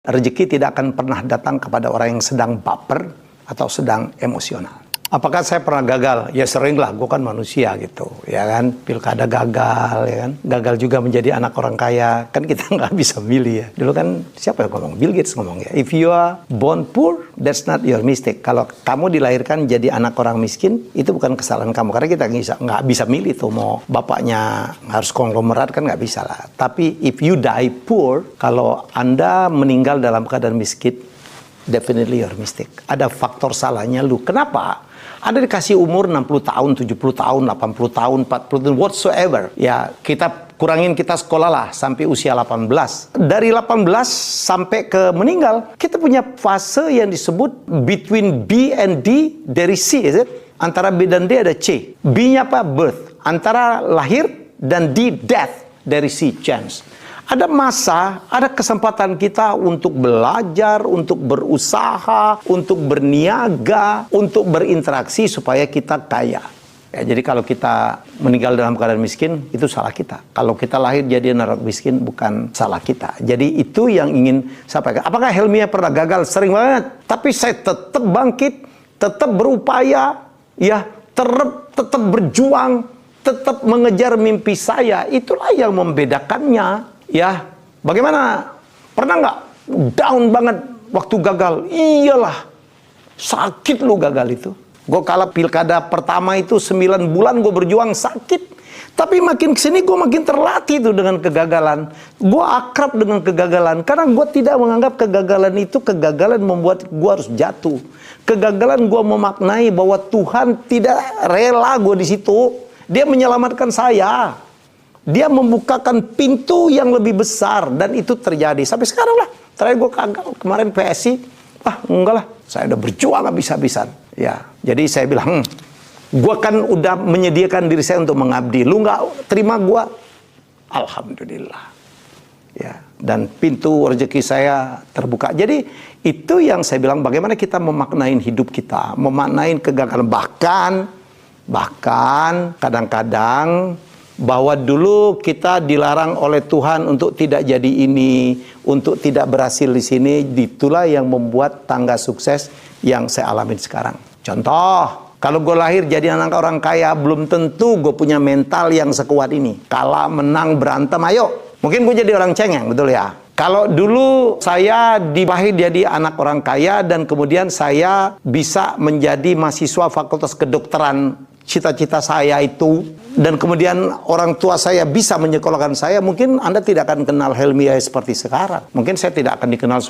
Rezeki tidak akan pernah datang kepada orang yang sedang baper atau sedang emosional. Apakah saya pernah gagal? Ya sering lah, gue kan manusia gitu, ya kan. Pilkada gagal, ya kan. Gagal juga menjadi anak orang kaya, kan kita nggak bisa milih ya. Dulu kan siapa yang ngomong? Bill Gates ngomong ya. If you are born poor, that's not your mistake. Kalau kamu dilahirkan jadi anak orang miskin, itu bukan kesalahan kamu. Karena kita nggak bisa milih tuh, mau bapaknya harus konglomerat kan nggak bisa lah. Tapi if you die poor, kalau Anda meninggal dalam keadaan miskin, definitely your mistake. Ada faktor salahnya lu. Kenapa? Ada dikasih umur 60 tahun, 70 tahun, 80 tahun, 40 tahun, whatsoever. Ya, kita kurangin kita sekolah lah sampai usia 18. Dari 18 sampai ke meninggal, kita punya fase yang disebut between B and D, dari C, is it? Antara B dan D ada C. B-nya apa? Birth. Antara lahir dan D, death. Dari C, chance. Ada masa, ada kesempatan kita untuk belajar, untuk berusaha, untuk berniaga, untuk berinteraksi supaya kita kaya. Ya, jadi kalau kita meninggal dalam keadaan miskin, itu salah kita. Kalau kita lahir jadi anak miskin, bukan salah kita. Jadi itu yang ingin saya sampaikan. Apakah Helmia pernah gagal? Sering banget. Tapi saya tetap bangkit, tetap berupaya, ya, tetap berjuang, tetap mengejar mimpi saya. Itulah yang membedakannya. Ya, bagaimana? Pernah nggak down banget waktu gagal? Iyalah, sakit lu gagal itu. Gue kalah pilkada pertama itu 9 bulan gue berjuang sakit. Tapi makin kesini gue makin terlatih tuh dengan kegagalan. Gue akrab dengan kegagalan. Karena gue tidak menganggap kegagalan itu kegagalan membuat gue harus jatuh. Kegagalan gue memaknai bahwa Tuhan tidak rela gue di situ. Dia menyelamatkan saya. Dia membukakan pintu yang lebih besar, dan itu terjadi sampai sekarang lah. Terakhir gue gagal kemarin PSI, enggak lah, saya udah berjuang habis-habisan. Ya, jadi saya bilang, gue kan udah menyediakan diri saya untuk mengabdi. Lu nggak terima gue, alhamdulillah. Ya, dan pintu rezeki saya terbuka. Jadi itu yang saya bilang, bagaimana kita memaknain hidup kita, memaknain kegagalan. Bahkan kadang-kadang bahwa dulu kita dilarang oleh Tuhan untuk tidak jadi ini, untuk tidak berhasil di sini, itulah yang membuat tangga sukses yang saya alami sekarang. Contoh, kalau gue lahir jadi anak orang kaya, belum tentu gue punya mental yang sekuat ini. Kalah, menang, berantem, ayo. Mungkin gue jadi orang cengeng, betul ya? Kalau dulu saya dilahir jadi anak orang kaya dan kemudian saya bisa menjadi mahasiswa fakultas kedokteran, cita-cita saya itu, dan kemudian orang tua saya bisa menyekolahkan saya, mungkin Anda tidak akan kenal Helmia seperti sekarang. Mungkin saya tidak akan dikenal sebagai